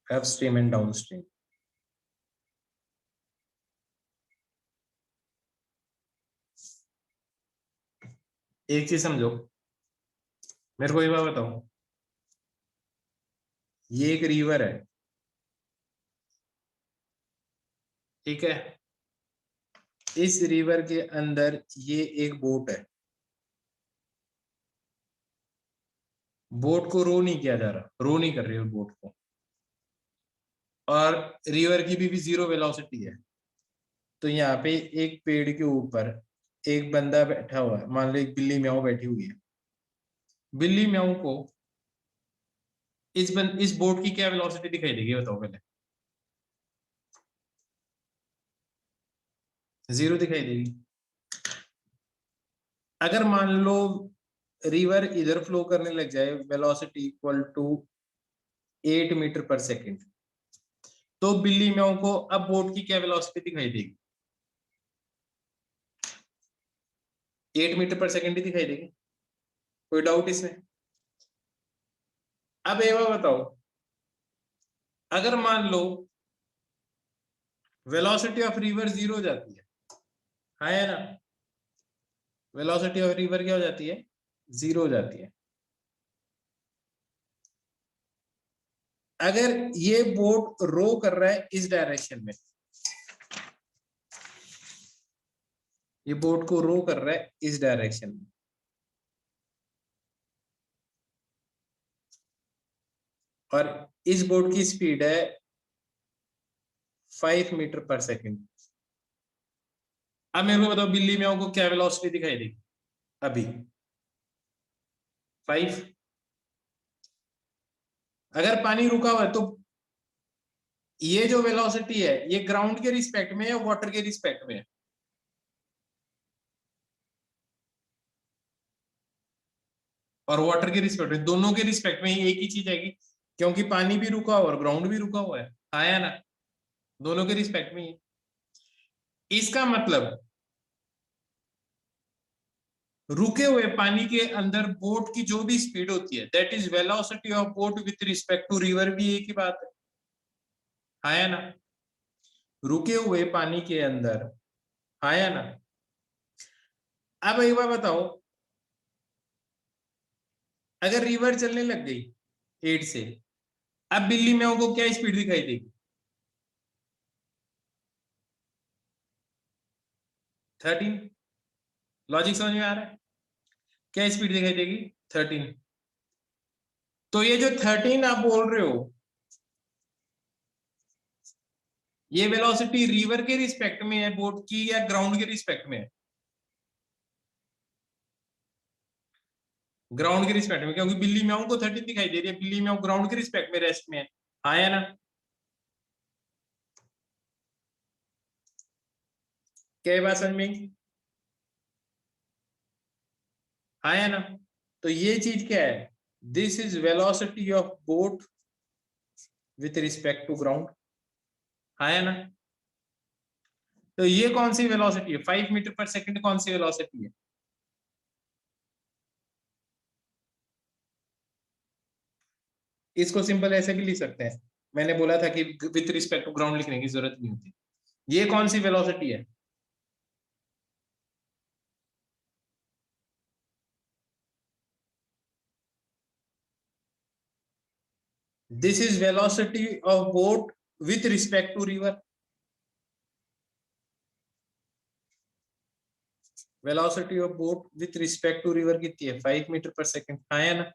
Upstream and downstream. एक चीज समझो, मेरे को ये बात बताओ, ये एक रिवर है, ठीक है, इस रिवर के अंदर ये एक बोट है, बोट को रो नहीं किया जा रहा, रो नहीं कर रही है बोट को, और रिवर की भी जीरो वेलोसिटी है। तो यहाँ पे एक पेड़ के ऊपर एक बंदा बैठा हुआ है, मान लो एक बिल्ली म्याऊ बैठी हुई है। बिल्ली म्याऊ को इस बोट की क्या वेलोसिटी दिखाई देगी बताओ पहले। जीरो दिखाई देगी। अगर मान लो रिवर इधर फ्लो करने लग जाए, velocity equal to 8 metre per second, तो बिल्ली म्याऊ को अब बोट की क्या वेलोसिटी दिखाई देगी? 8 मीटर पर सेकेंड ही दिखाई देगी। कोई डाउट इसमें? अब एक बार बताओ, अगर मान लो वेलोसिटी ऑफ रिवर जीरो हो जाती है ना, वेलोसिटी ऑफ रिवर क्या हो जाती है? जीरो हो जाती है। अगर ये बोट रो कर रहा है इस डायरेक्शन में, ये बोट को रो कर रहा है इस डायरेक्शन में, और इस बोट की स्पीड है 5 मीटर पर सेकेंड। अब मेरे को बताओ बिल्ली म्याऊ को क्या वेलोसिटी दिखाई देगी अभी? 5। अगर पानी रुका हुआ है तो ये जो वेलोसिटी है ये ग्राउंड के रिस्पेक्ट में है या वाटर के रिस्पेक्ट में है? और वाटर के रिस्पेक्ट में, दोनों के रिस्पेक्ट में ही एक ही चीज आएगी, क्योंकि पानी भी रुका हुआ और ग्राउंड भी रुका हुआ है, आया ना, दोनों के रिस्पेक्ट में ही। इसका मतलब रुके हुए पानी के अंदर बोट की जो भी स्पीड होती है, that is velocity of boat with respect to river, भी एक ही बात है, आया ना, रुके हुए पानी के अंदर, आया ना। अब एक बार बताओ, अगर रिवर चलने लग गई 8 से, अब बिल्ली म्याऊ को क्या स्पीड दिखाई देगी? 13। लॉजिक समझ में आ रहा है? क्या स्पीड दिखाई देगी? 13। तो ये जो 13 आप बोल रहे हो, ये वेलोसिटी रिवर के रिस्पेक्ट में है बोट की या ग्राउंड के रिस्पेक्ट में है? ग्राउंड के रिस्पेक्ट में, क्योंकि बिल्ली म्याऊ को 13 दिखाई दे रही है, बिल्ली म्याऊ ग्राउंड के रिस्पेक्ट में रेस्ट में है, आया ना। क्या बात समझ में आया ना? तो ये चीज क्या है? This is velocity of boat with respect to ground, आया ना। तो ये कौन सी वेलोसिटी है? 5 मीटर पर सेकंड कौन सी वेलोसिटी है? इसको सिंपल ऐसे भी लिख सकते हैं, मैंने बोला था कि विथ रिस्पेक्ट टू ग्राउंड लिखने की जरूरत नहीं होती। ये कौन सी वेलोसिटी है? This is velocity of boat with respect to river. Velocity of boat with respect to river कितनी है? 5 मीटर पर सेकंड, आया ना।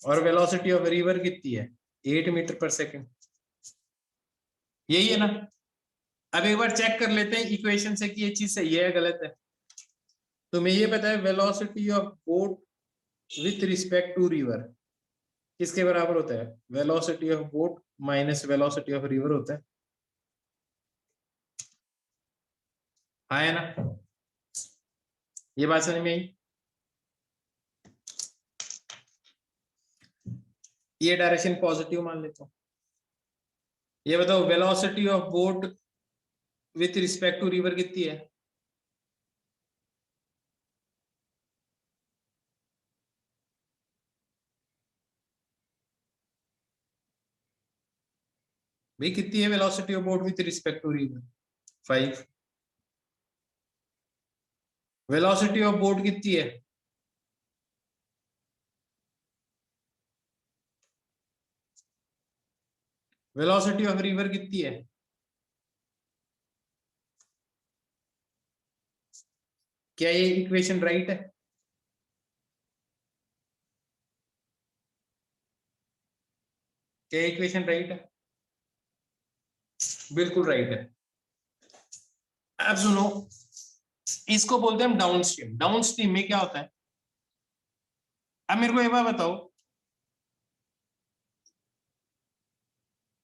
और वेलोसिटी ऑफ रिवर कितनी है? 8 मीटर पर सेकंड, यही है ना। अब एक बार चेक कर लेते हैं इक्वेशन से कि ये चीज सही है या गलत है। तो मैं ये पता है velocity of boat with respect to river किसके बराबर होता है? Velocity of boat minus velocity of river होता है, है ना। ये बात समझ में आई? ये डायरेक्शन पॉजिटिव मान लेता हूं। ये बताओ velocity of boat with respect to river कितनी है? भाई कितनी है velocity of boat with respect to river? 5। Velocity of boat कितनी है? वेलोसिटी ऑफ रिवर कितनी है? क्या ये इक्वेशन राइट है? क्या इक्वेशन राइट है? बिल्कुल राइट है। अब सुनो, इसको बोलते हैं हम डाउन स्ट्रीम। डाउन स्ट्रीम में क्या होता है? अब मेरे को एक बार बताओ,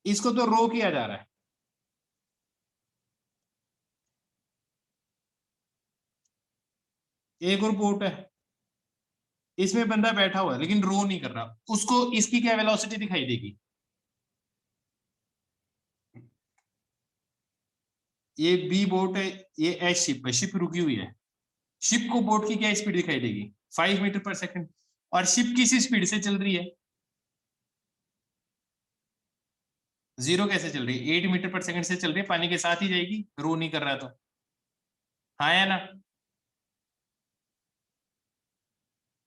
इसको तो रो किया जा रहा है, एक और बोट है, इसमें बंदा बैठा हुआ है लेकिन रो नहीं कर रहा, उसको इसकी क्या वेलोसिटी दिखाई देगी? ये बी बोट है, ये एच शिप है, शिप रुकी हुई है, शिप को बोट की क्या स्पीड दिखाई देगी? 5 मीटर पर सेकंड। और शिप किस स्पीड से चल रही है? 0 कैसे चल रही है? 8 मीटर पर सेकंड से चल रही है, पानी के साथ ही जाएगी, रो नहीं कर रहा तो। हाँ या ना?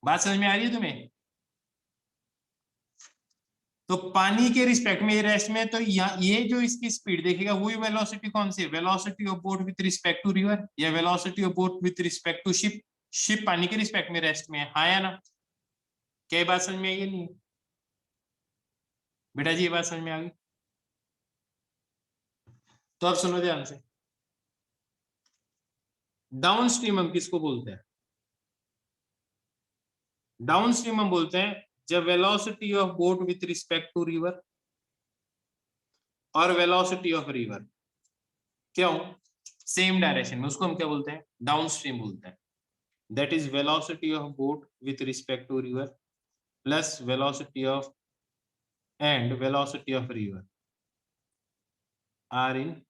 बात समझ में आ रही है तुम्हें? तो पानी के रिस्पेक्ट में, ये रेस्ट में, तो ये जो इसकी स्पीड देखेगा वही वेलोसिटी कौन सी है? Velocity of boat with respect to river, या velocity of boat with respect to ship? Ship पानी के रिस्पेक्ट में रेस्ट में है, हाँ या ना? क्या ये बात समझ में आई है? नहीं बेटा जी, ये बात समझ में आ गई? तो अब सुनो ध्यान से, डाउन स्ट्रीम हम किसको बोलते हैं? डाउन स्ट्रीम हम बोलते हैं जब velocity of boat with respect to river और वेलोसिटी ऑफ रिवर क्यों सेम डायरेक्शन में, उसको हम क्या बोलते हैं? डाउन स्ट्रीम बोलते हैं। That is velocity of boat with respect to river plus velocity of and velocity of river are in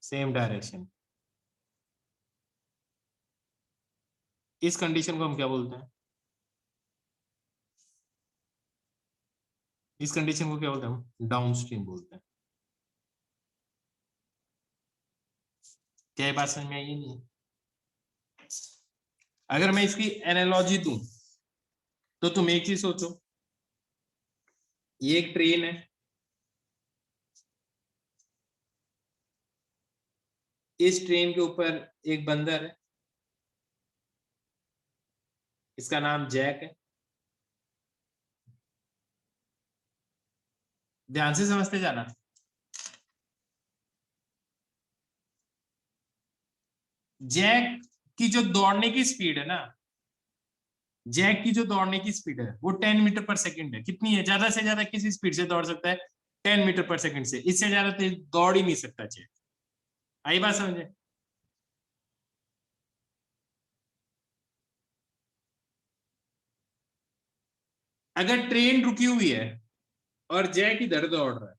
same direction. इस कंडीशन को हम क्या बोलते हैं? इस कंडीशन को क्या बोलते हैं? हम डाउन स्ट्रीम बोलते हैं। क्या ये बात समझ में आई? नहीं? अगर मैं इसकी एनालॉजी दूं तो तुम एक चीज सोचो, ये एक ट्रेन है, इस ट्रेन के ऊपर एक बंदर है, इसका नाम जैक है। ध्यान से समझते जाना। जैक की जो दौड़ने की स्पीड है ना, जैक की जो दौड़ने की स्पीड है वो 10 मीटर पर सेकंड है। कितनी है? ज्यादा से ज्यादा किस स्पीड से दौड़ सकता है? 10 मीटर पर सेकंड से, इससे ज्यादा तेज दौड़ ही नहीं सकता जैक। आई बात समझे? अगर ट्रेन रुकी हुई है और जैक इधर दौड़ रहा है,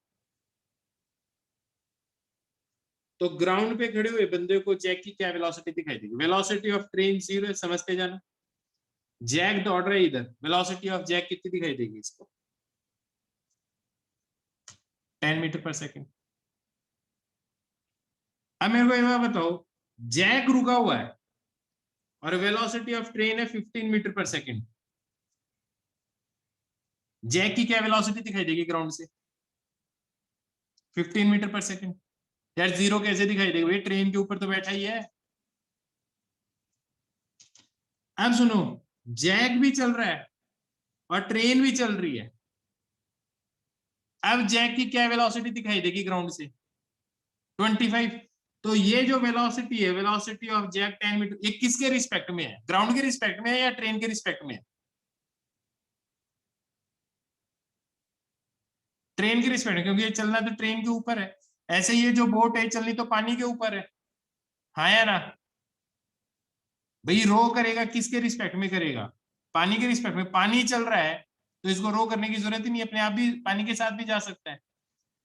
तो ग्राउंड पे खड़े हुए बंदे को जैक की क्या वेलोसिटी दिखाई देगी? वेलोसिटी ऑफ ट्रेन 0 है, समझते जाना। जैक दौड़ रहा है इधर, वेलोसिटी ऑफ जैक कितनी दिखाई देगी इसको? 10 मीटर पर सेकंड। अब मेरे को ये बात बताओ, जैक रुका हुआ है और वेलोसिटी ऑफ ट्रेन है 15 मीटर पर सेकंड, जैक की क्या वेलोसिटी दिखाई देगी ग्राउंड से? 15 मीटर पर सेकंड। यार 0 कैसे दिखाई देगी भाई, ट्रेन के ऊपर तो बैठा ही है। अब सुनो, जैक भी चल रहा है और ट्रेन भी चल रही है। अब जैक की क्या वेलोसिटी दिखाई देगी ग्राउंड से? 25। तो ये जो वेलोसिटी है, वेलोसिटी ऑफ जैक 10 मीटर, ये किसके रिस्पेक्ट में है? ग्राउंड के रिस्पेक्ट में है या ट्रेन के रिस्पेक्ट में है? ट्रेन के रिस्पेक्ट में, क्योंकि ये चलना तो ट्रेन के ऊपर है। ऐसे ये जो बोट है चलनी तो पानी के ऊपर है, हाँ या ना? भाई रो करेगा किसके रिस्पेक्ट में करेगा? पानी के रिस्पेक्ट में। पानी चल रहा है तो इसको रो करने की जरूरत ही नहीं, अपने आप भी पानी के साथ भी जा सकता है।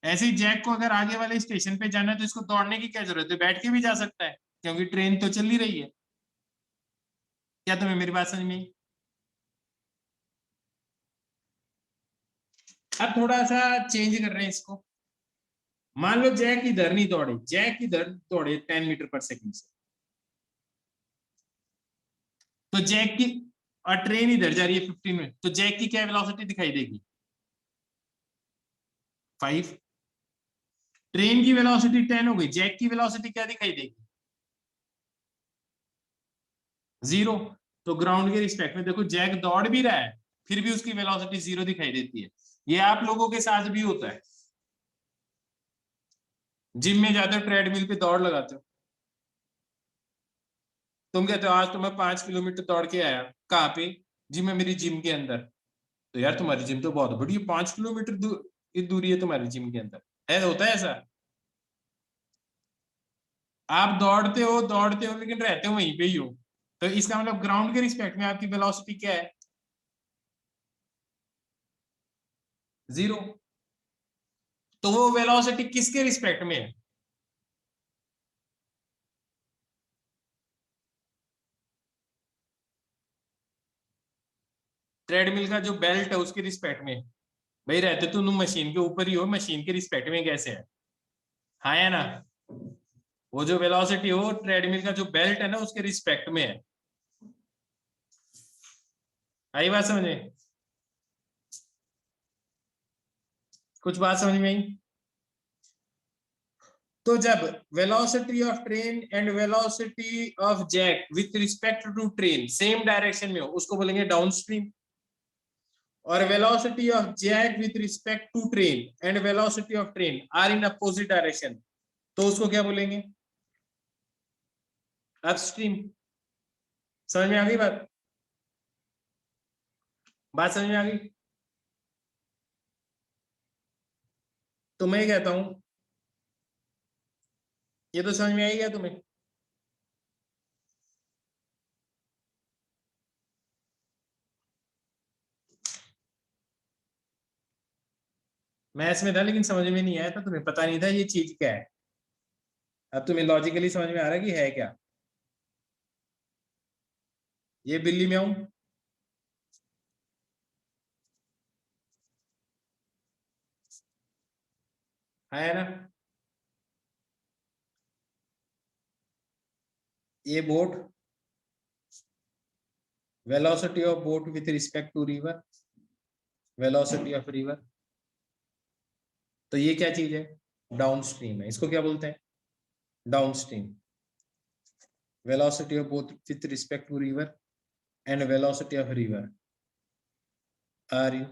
ऐसे ही जैक को अगर आगे वाले स्टेशन पे जाना है तो इसको दौड़ने की क्या जरूरत है, बैठ के भी जा सकता है, क्योंकि ट्रेन तो चल ही रही है। क्या तुम्हें मेरी बात समझ में आई? अब थोड़ा सा चेंज कर रहे हैं इसको। मान लो जैक इधर नहीं दौड़े, जैक इधर दौड़े 10 मीटर पर सेकंड से, तो जैक की, और ट्रेन इधर जा रही है 15 में, तो जैक की क्या वेलोसिटी दिखाई देगी? 5। ट्रेन की वेलोसिटी 10 हो गई, जैक की वेलोसिटी क्या दिखाई देगी? 0। तो ग्राउंड के रिस्पेक्ट में देखो जैक दौड़ भी रहा है, फिर भी उसकी वेलोसिटी 0 दिखाई देती है। ये आप लोगों के साथ भी होता है, जिम में जाते हो ट्रेडमिल पे दौड़ लगाते हो, तुम कहते हो आज तो मैं 5 किलोमीटर दौड़ के आया, कहाँ पे? जिम है मेरी, जिम के अंदर। तो यार तुम्हारी जिम तो बहुत बड़ी है, 5 किलोमीटर की दूरी है तुम्हारी जिम के अंदर, है होता है ऐसा? आप दौड़ते हो लेकिन रहते हो वहीं पे ही हो, तो इसका मतलब ग्राउंड के रिस्पेक्ट में आपकी वेलोसिटी क्या है? 0। तो वो वेलोसिटी किसके रिस्पेक्ट में है? ट्रेडमिल का जो बेल्ट है उसके रिस्पेक्ट में। भाई रहते तो तुम मशीन के ऊपर ही हो, मशीन के रिस्पेक्ट में कैसे है? हाँ या ना? वो जो वेलोसिटी हो ट्रेडमिल का जो बेल्ट है ना उसके रिस्पेक्ट में है। आई बात समझ में? कुछ बात समझ में आई? तो जब velocity of train and velocity of Jack with respect to train same direction में हो उसको बोलेंगे डाउनस्ट्रीम, और velocity of Jack with respect to train and velocity of train are in opposite direction, तो उसको क्या बोलेंगे? अपस्ट्रीम। समझ में आ गई बात? बात समझ में आ गई? तो मैं कहता हूं, ये तो समझ में आई गया तुम्हें? मैथ्स में था लेकिन समझ में नहीं आया था, तुम्हें पता नहीं था ये चीज क्या है। अब तुम्हें लॉजिकली समझ में आ रहा है कि है क्या? ये बिल्ली में हूं, है ना? ये boat, velocity of boat with respect to river, velocity of river, तो ये क्या चीज है? डाउनस्ट्रीम है, इसको क्या बोलते हैं? Downstream. Velocity of boat with respect to river and velocity of river are in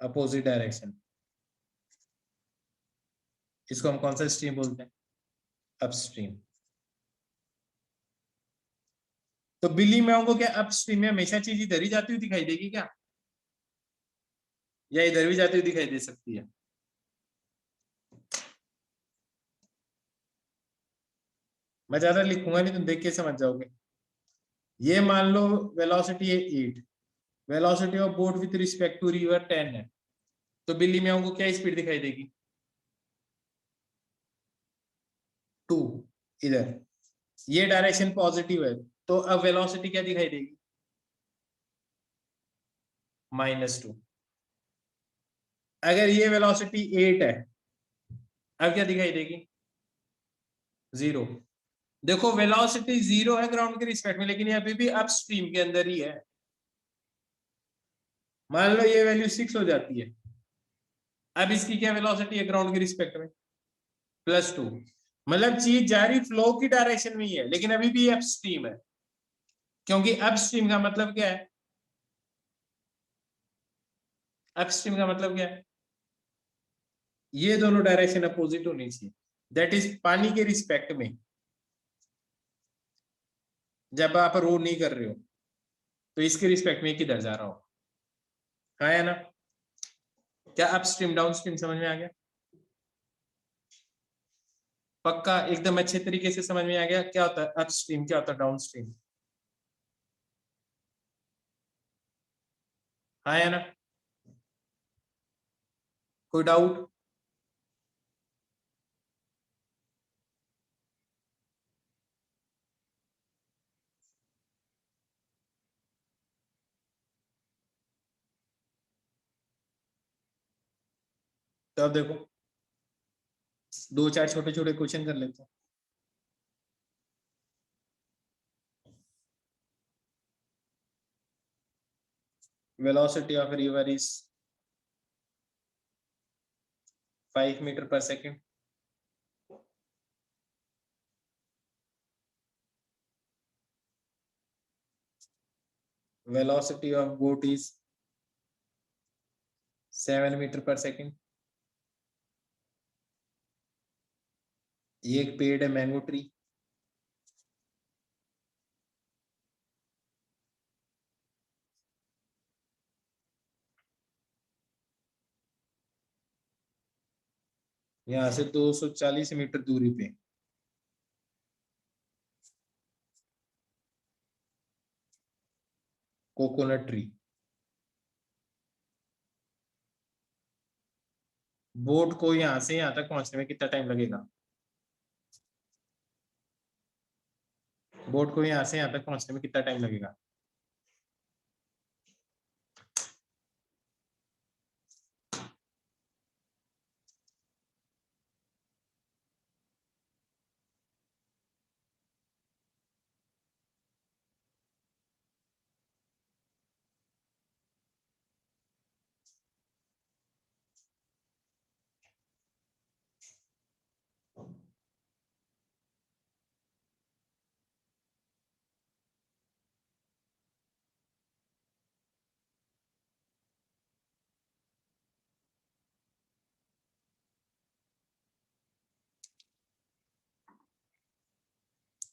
opposite direction, इसको हम कौन सा स्ट्रीम बोलते हैं? अपस्ट्रीम। तो बिल्ली में को क्या अपस्ट्रीम में हमेशा चीज इधर ही जाती हुई दिखाई देगी क्या, या इधर भी जाती हुई दिखाई दे सकती है? मैं ज्यादा लिखूंगा नहीं, तुम देख के समझ जाओगे। ये मान लो वेलोसिटी है 8, velocity of boat with respect to river 10 है, तो बिल्ली में को क्या स्पीड दिखाई देगी? 2। इधर ये डायरेक्शन पॉजिटिव है, तो अब वेलोसिटी क्या दिखाई देगी? -2। अगर ये वेलोसिटी 8 है, अब क्या दिखाई देगी? 0। देखो वेलोसिटी 0 है ग्राउंड के रिस्पेक्ट में, लेकिन ये अभी भी अपस्ट्रीम के अंदर ही है। मान लो ये वैल्यू 6 हो जाती है, अब इसकी क्या वेलोसिटी है ग्राउंड के रिस्पेक्ट में? +2। मतलब चीज जा रही फ्लो की डायरेक्शन में ही है, लेकिन अभी भी अपस्ट्रीम है, क्योंकि अपस्ट्रीम का मतलब क्या है? अपस्ट्रीम का मतलब क्या है? ये दोनों डायरेक्शन अपोजिट होनी चाहिए, दैट इज पानी के रिस्पेक्ट में। जब आप रो नहीं कर रहे हो तो इसके रिस्पेक्ट में किधर जा रहा हो? हाँ है ना? क्या अपस्ट्रीम डाउनस्ट्रीम समझ में आ गया? पक्का एकदम अच्छे तरीके से समझ में आ गया क्या होता है अपस्ट्रीम, क्या होता है डाउनस्ट्रीम? हाँ है ना? कोई डाउट? तो अब देखो 2-4 छोटे छोटे क्वेश्चन कर लेते हैं। Velocity of river is 5 metre per second. Velocity of boat is 7 metre per second. ये एक पेड़ है मैंगो ट्री। यहाँ से 240 मीटर दूरी पे कोकोनट ट्री। बोट को यहाँ से यहाँ तक पहुंचने में कितना टाइम लगेगा? बोट को यहाँ से यहाँ तक पहुंचने में कितना टाइम लगेगा?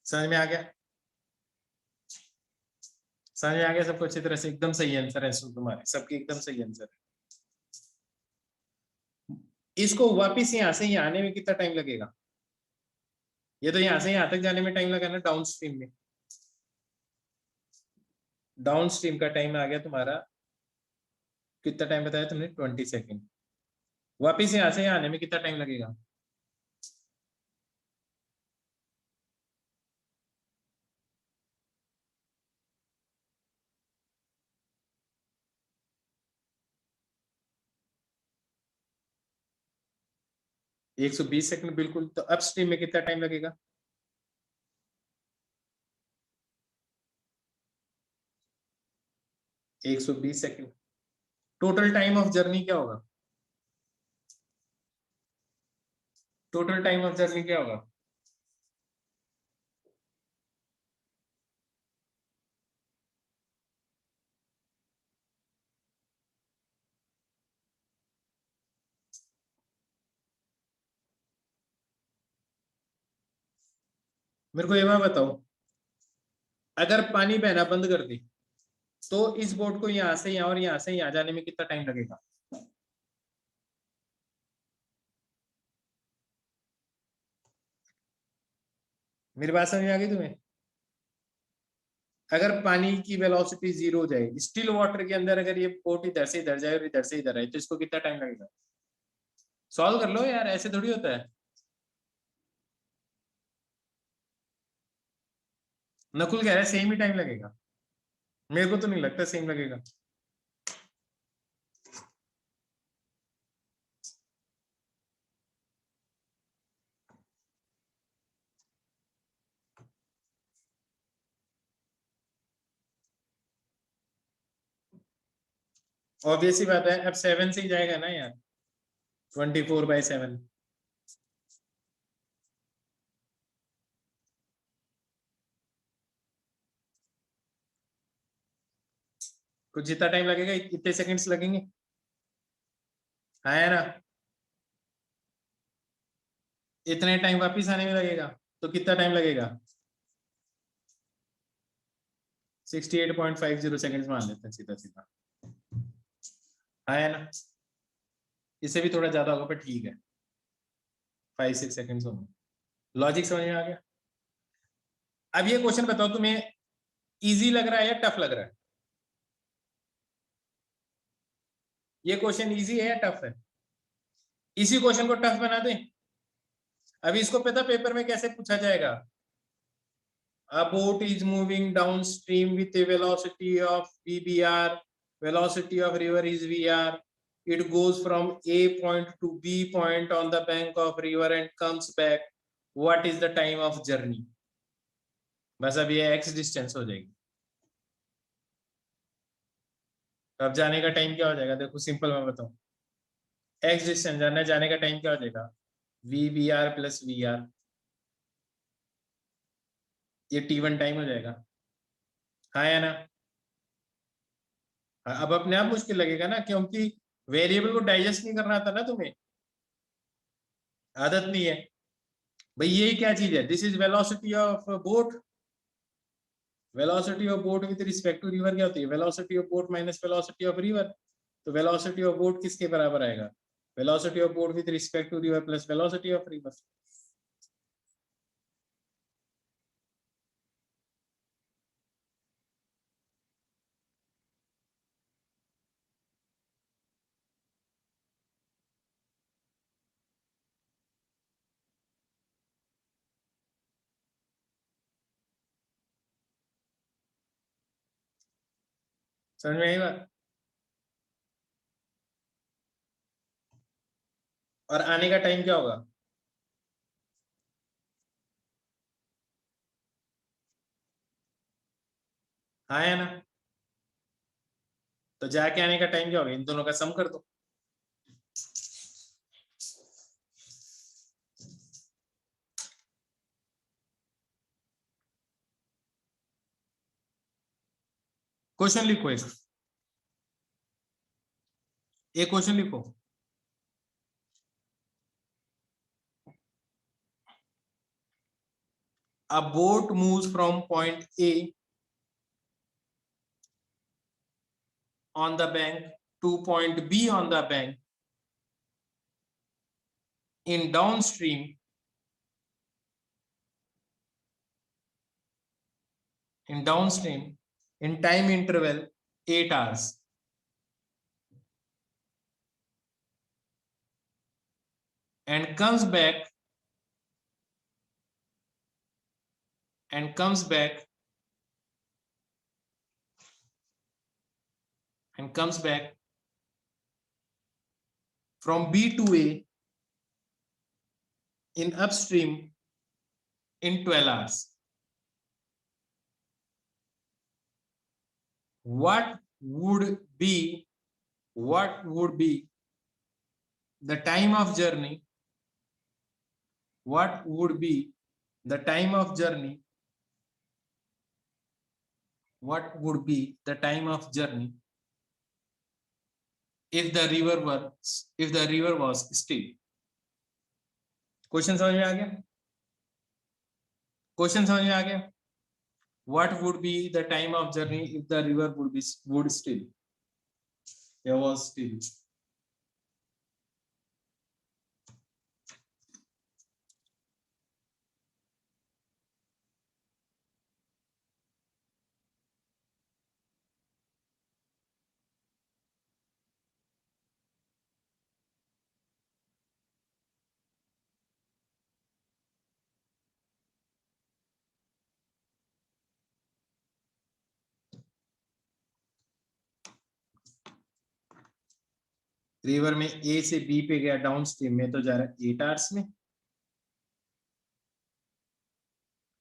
समझ में आ गया? समझ में आ गया सबको अच्छी तरह से? एकदम सही आंसर है तुम्हारे सबके, एकदम सही आंसर है। इसको वापिस यहाँ से यहाँ आने में कितना टाइम लगेगा? ये तो यहाँ से यहाँ तक जाने में टाइम लगा ना डाउन स्ट्रीम में। डाउन स्ट्रीम का टाइम आ गया तुम्हारा, कितना टाइम बताया तुमने? 20 सेकेंड। वापिस यहाँ से यहाँ आने में कितना टाइम लगेगा? एक 120 सेकंड बिल्कुल। तो अप स्ट्रीम में कितना टाइम लगेगा? 120 second. Total time of journey क्या होगा? टोटल टाइम ऑफ जर्नी क्या होगा? मेरे को ये बात बताओ, अगर पानी बहना बंद कर दी तो इस बोट को यहाँ से यहाँ और यहाँ से यहाँ जाने में कितना टाइम लगेगा? मेरी बात समझ में आ गई तुम्हें? अगर पानी की वेलोसिटी 0 हो जाए, स्टिल वाटर के अंदर अगर ये बोट इधर से इधर जाए और इधर से इधर आए, तो इसको कितना टाइम लगेगा? सॉल्व कर लो यार, ऐसे थोड़ी होता है। नकुल कह रहा है सेम ही टाइम लगेगा। मेरे को तो नहीं लगता सेम लगेगा। ऑब्वियस ही बात है, अब 7 से ही जाएगा ना यार, 24/7। कुछ जितना टाइम लगेगा इतने सेकंड्स लगेंगे, है ना? इतने टाइम वापिस आने में लगेगा, तो कितना टाइम लगेगा? 68.50 सेकंड्स मान लेते हैं सीधा सीधा, है ना? इससे भी थोड़ा ज्यादा होगा पर ठीक है, 5-6 सेकंड्स होंगे। लॉजिक समझ में आ गया? अब ये क्वेश्चन बताओ तुम्हें इजी लग रहा है या टफ लग रहा है? ये क्वेश्चन इजी है या टफ है? इसी क्वेश्चन को टफ बना दें? अभी इसको पता पेपर में कैसे पूछा जाएगा? A boat is moving downstream with a velocity of VBR. Velocity of river is VR. it goes from A point to B point on the bank of river and comes back. What is the time of journey? बस अब ये x distance हो जाएगी. अब जाने का time क्या हो जाएगा? देखो सिंपल मैं बताऊं. x डिस्टेंस जाने का टाइम क्या हो जाएगा? VBR plus VR. ये T1 टाइम हो जाएगा. हाँ या ना? अब अपने आप मुश्किल लगेगा ना, क्योंकि वेरिएबल को डाइजेस्ट नहीं करना आता ना तुम्हें, आदत नहीं है भाई. ये क्या चीज है? This is velocity of boat. Velocity of boat with respect to river क्या होती है? Velocity of boat minus velocity of river. तो वेलोसिटी ऑफ बोट किसके बराबर आएगा? Velocity of boat with respect to river plus velocity of river. समझ में आई बात? और आने का टाइम क्या होगा? हाँ है ना? तो जाके आने का टाइम क्या होगा? इन दोनों का सम कर दो. क्वेश्चन लिखो. एक क्वेश्चन लिखो. A boat moves from point A on the bank to point B on the bank in downstream in time interval 8 hours and comes back and comes back from B to A in upstream in 12 hours. What would be the time of journey? What would be the time of journey? What would be the time of journey if the river was still? Question समझ में आ गया? Question समझ में आ गया? What would be the time of journey if the river would still? There was still. River में ए से B पे गया डाउन स्ट्रीम में, तो जा रहा है 8 आवर्स में,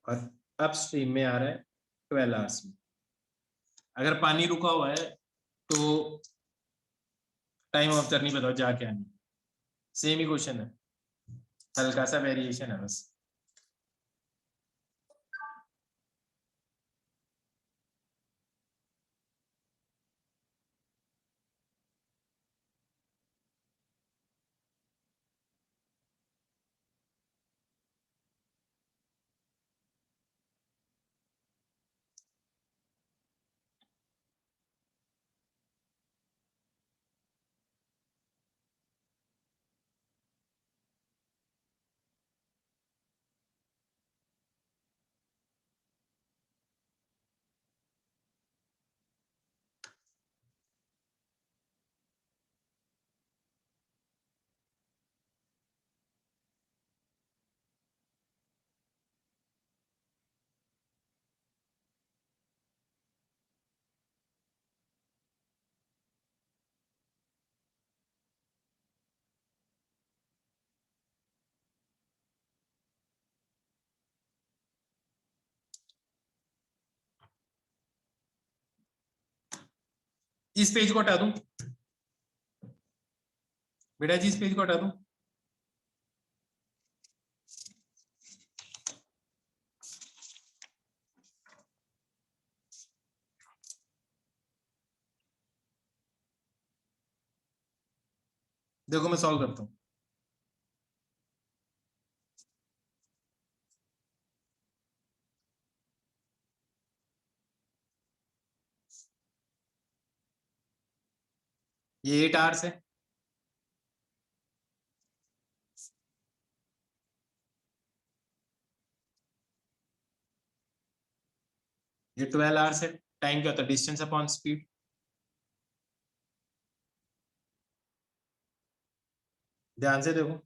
और अप स्ट्रीम में आ रहा है 12 आवर्स में. अगर पानी रुका हुआ है तो टाइम ऑफ जर्नी बताओ जाके आने. सेम ही क्वेश्चन है, हल्का सा वेरिएशन है बस. इस पेज को हटा दूं बेटा जी, इस पेज को हटा दूं? देखो मैं सॉल्व करता हूं। ये 8 आवर्स है, ये 12 आवर्स है। टाइम क्या होता है? Distance upon speed. ध्यान से देखो,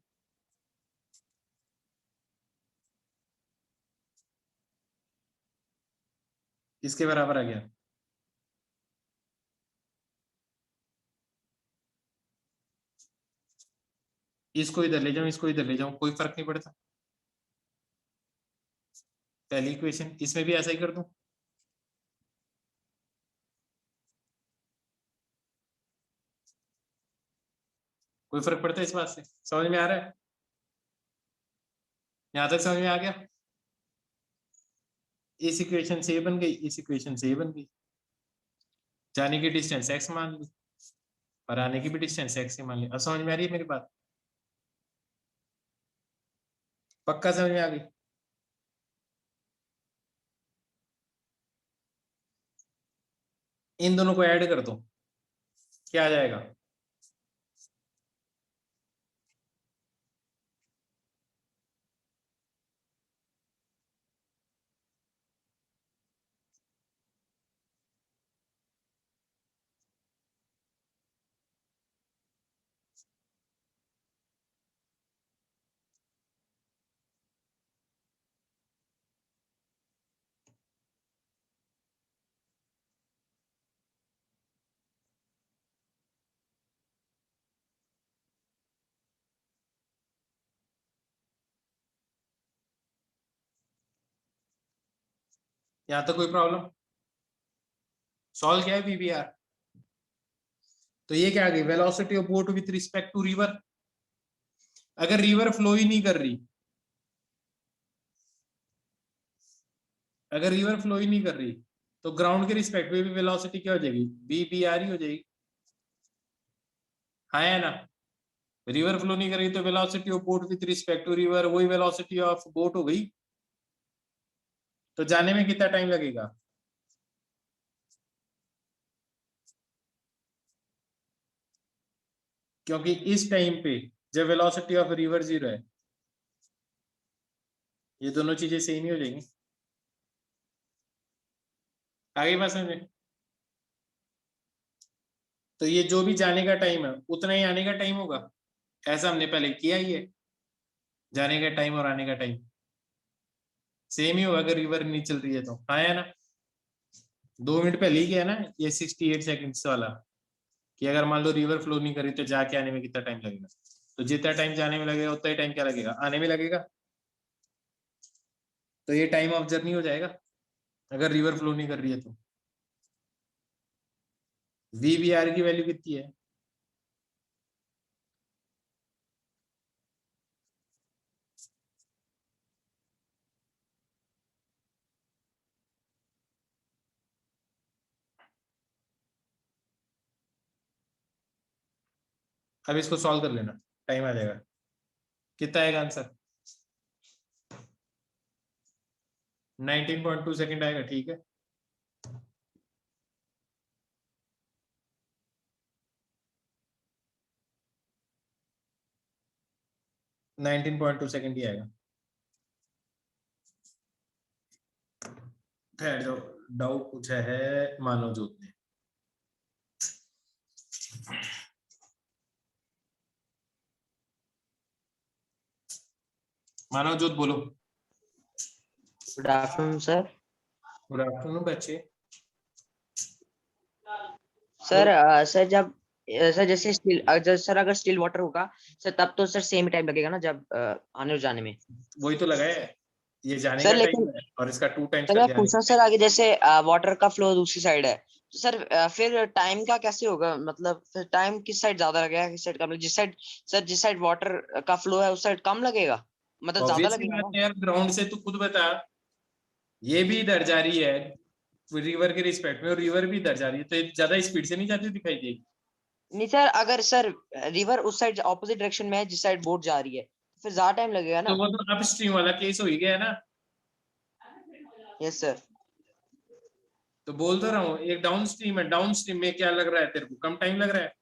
इसके बराबर आ गया। इसको इधर ले जाऊं, इसको इधर ले जाऊं, कोई फर्क नहीं पड़ता। पहली इक्वेशन, इसमें भी ऐसा ही कर दूं? कोई फर्क पड़ता है इस बात से? समझ में आ रहा है? यहां तक समझ में आ गया? इस इक्वेशन से ये बन गई, इस इक्वेशन से ये बन गई। जाने की डिस्टेंस x मान ली और आने की भी डिस्टेंस x ही मान ली। अब समझ में आ रही है मेरी बात? पक्का समझ में आ गई? इन दोनों को ऐड कर दो, क्या आ जाएगा? यहां तक कोई प्रॉब्लम? सॉल्व किया है वीबीआर? तो ये क्या आ गई? Velocity of boat with respect to river. अगर रिवर फ्लो ही नहीं कर रही, अगर रिवर फ्लो ही नहीं कर रही, तो ग्राउंड के रिस्पेक्ट में भी वेलोसिटी क्या हो जाएगी? वीबीआर ही हो जाएगी। हाँ है ना? रिवर फ्लो नहीं कर रही तो velocity of boat with respect to river वही वेलोसिटी ऑफ बोट हो गई। तो जाने में कितना टाइम लगेगा? क्योंकि इस टाइम पे जब वेलोसिटी ऑफ रिवर 0 है, ये दोनों चीजें सेम ही हो जाएंगी। आगे बात समझे? तो ये जो भी जाने का टाइम है उतना ही आने का टाइम होगा, ऐसा हमने पहले किया ही है। जाने का टाइम और आने का टाइम सेम ही होगा अगर रिवर नहीं चल रही है तो। हाँ है ना? 2 मिनट पहले ही किया ना ये 68 सेकेंड्स वाला, कि अगर मान लो रिवर फ्लो नहीं करी तो जाके आने में कितना टाइम लगेगा। तो जितना टाइम जाने में लगेगा उतना ही टाइम क्या लगेगा? आने में लगेगा। तो ये टाइम ऑफ जर्नी हो जाएगा अगर रिवर फ्लो नहीं कर रही है तो। वीवीआर की वैल्यू कितनी है? अब इसको सॉल्व कर लेना, टाइम आ जाएगा। कितना आएगा आंसर? 19.2 सेकेंड आएगा। ठीक है, नाइनटीन पॉइंट टू सेकेंड ही आएगा। ठहर जाओ, डाउट पूछा है मानव जोत ने। मानव जोत बोलो। Good afternoon sir. Good afternoon बच्चे। सर सर जब सर जैसे स्टील सर अगर स्टील वाटर होगा सर तब तो सर सेम टाइम लगेगा ना जब आने और जाने में। वही तो लगा है, ये जाने सर का लेकिन टाइम है और इसका 2 टाइम्स सर का मैं जाने पूछना का सर टाइम। आगे जैसे वाटर का फ्लो दूसरी साइड है, तो सर फिर टाइम का कैसे होगा, मतलब फिर टाइम किस साइड ज्यादा लगेगा किस साइड कम, जिस साइड सर जिस साइड वाटर का फ्लो है उस साइड कम लगेगा, मतलब ज्यादा ऑब्वियसली लगेगा बात ना। है यार, ग्राउंड से तू खुद बता, ये भी इधर जा रही है रिवर के रिस्पेक्ट में और रिवर भी इधर जा रही है, तो ये ज्यादा स्पीड से नहीं जाती दिखाई देगी। नहीं सर, अगर सर रिवर उस साइड अपोजिट डायरेक्शन में है जिस साइड बोट जा रही है, तो फिर ज्यादा टाइम लगेगा तो ना। वो तो अपस्ट्रीम वाला केस हो ही गया ना। Yes sir. तो बोल तो रहा हूँ, एक डाउन स्ट्रीम है, डाउन स्ट्रीम में क्या लग रहा है तेरे को, कम टाइम लग रहा है।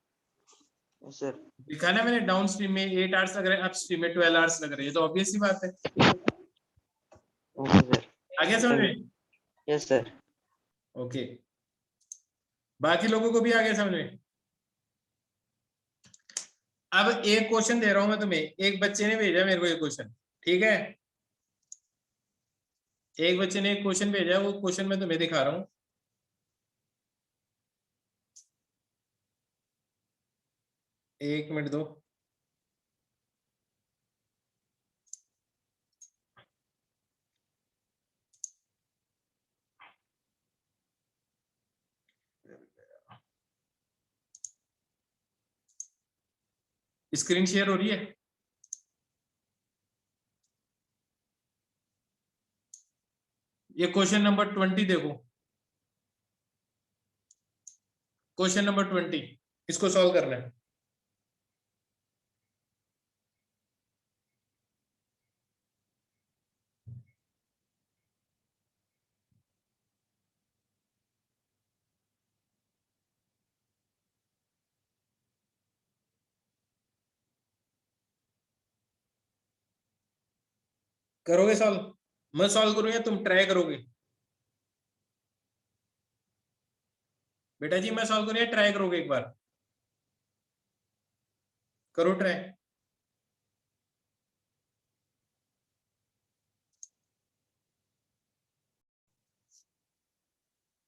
Yes sir. दिखा ना मैंने, डाउन स्ट्रीम में 8 आवर्स लग रहे हैं, अप स्ट्रीम में 12 आवर्स लग रहे हैं, ये तो ऑब्वियस सी बात है। Okay sir. आ गया समझ में? Yes sir. ओके, बाकी लोगों को भी आ गया समझ में? अब एक क्वेश्चन दे रहा हूं मैं तुम्हें, एक बच्चे ने भेजा मेरे को एक क्वेश्चन, ठीक है? एक बच्चे ने एक क्वेश्चन भेजा, वो क्वेश्चन मैं तुम्हें दिखा रहा हूं। एक मिनट दो। स्क्रीन शेयर हो रही है? ये क्वेश्चन नंबर 20 देखो, क्वेश्चन नंबर 20, इसको सॉल्व करना है। करोगे सॉल्व? मैं सॉल्व करूं या तुम ट्राई करोगे? बेटा जी मैं सॉल्व करूं या ट्राई करोगे एक बार? करो ट्राई।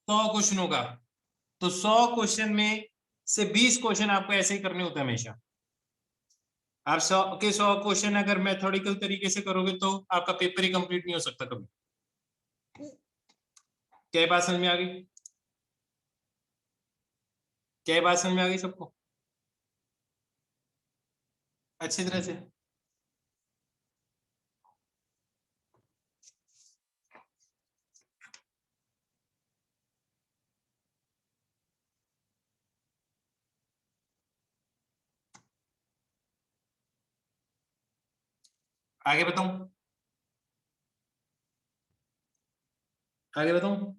तो क्वेश्चन होगा, तो 100 क्वेश्चन में से 20 क्वेश्चन आपको ऐसे ही करने होते हैं हमेशा। आप 100 क्वेश्चन अगर मैथोडिकल तरीके से करोगे तो आपका पेपर ही कंप्लीट नहीं हो सकता कभी। क्या बात समझ में आ गई? क्या बात समझ में आ गई सबको अच्छी तरह से? आगे बताऊं? आगे बताऊं?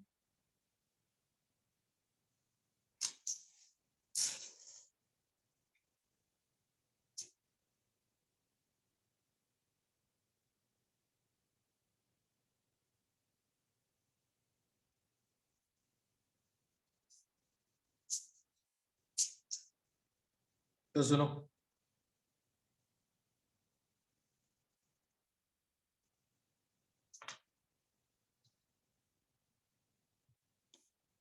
तो सुनो,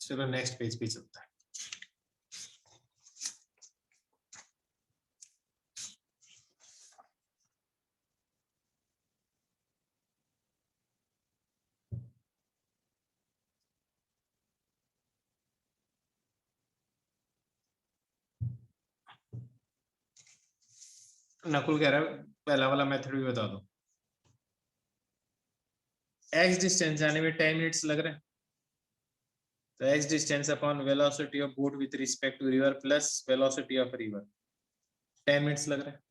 चलो नेक्स्ट पेज पे चलता है। नकुल कह रहा है पहला वाला मेथड भी बता दो। एक्स डिस्टेंस जाने में 10 मिनट्स लग रहे हैं, तो x distance upon velocity of boat with respect to river plus velocity of river, 10 minutes लग रहे हैं।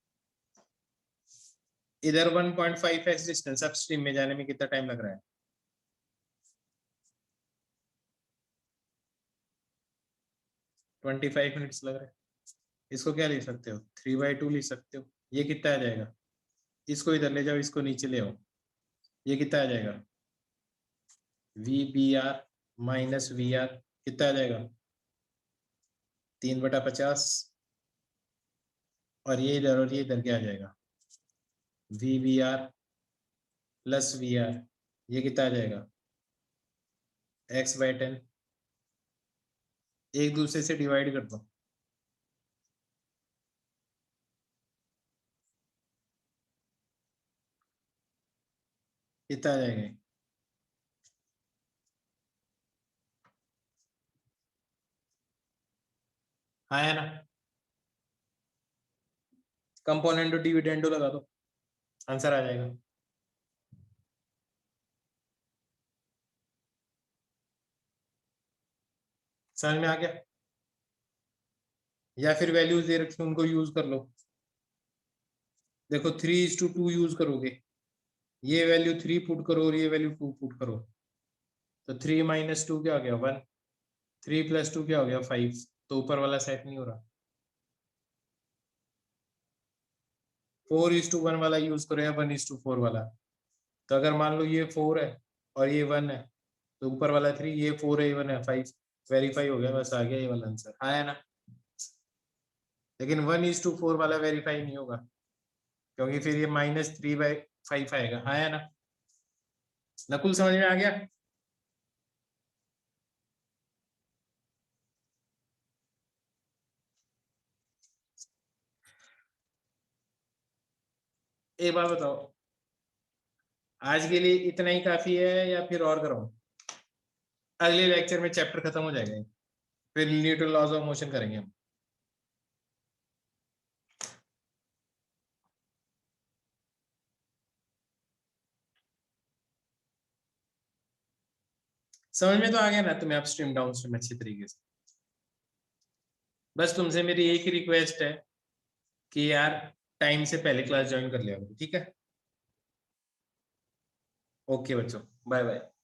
इधर 1.5 एक्स डिस्टेंस अपस्ट्रीम में जाने में कितना टाइम लग रहा है? 25 मिनट्स लग रहे हैं। इसको क्या लिख सकते हो, 3/2 लिख सकते हो। ये कितना आ जाएगा? इसको इधर ले जाओ, इसको नीचे ले आओ, ये कितना आ जाएगा? VBR माइनस VR कितना आ जाएगा? 3/50। और ये इधर क्या आ जाएगा? VBR प्लस VR, ये कितना आ जाएगा? x/10। एक दूसरे से डिवाइड कर दो। कितना आ जाएगा? हाँ है ना, कंपोनेंटो डिविडेंडो लगा दो, आंसर आ जाएगा। समझ में आ गया? या फिर वैल्यूज दे रखी उनको यूज कर लो। देखो 3:2 यूज करोगे, ये वैल्यू 3 पुट करो और ये वैल्यू 2 पुट करो, तो 3 - 2 क्या हो गया 1, 3 + 2 क्या हो गया 5, तो ऊपर वाला सेट नहीं हो रहा। 4:1 वाला यूज करो या 1:4 वाला। तो अगर मान लो ये 4 है और ये 1 है, तो ऊपर वाला 3, ये 4 है, ये 1 है, 5 वेरीफाई हो गया, बस आ गया ये वाला आंसर। हाँ है ना? लेकिन 1:4 वाला वेरीफाई नहीं होगा, क्योंकि फिर ये -3/5 आएगा। हाँ है ना? नकुल समझ में आ गया? एक बात बताओ, आज के लिए इतना ही काफी है या फिर और कराऊं? अगले लेक्चर में चैप्टर खत्म हो जाएगा, फिर न्यूटन लॉज ऑफ मोशन करेंगे हम। समझ में तो आ गया ना तुम्हें अपस्ट्रीम डाउनस्ट्रीम अच्छी तरीके से? बस तुमसे मेरी एक ही रिक्वेस्ट है कि यार टाइम से पहले क्लास ज्वाइन कर लिया करो, ठीक है? ओके बच्चों, बाय बाय।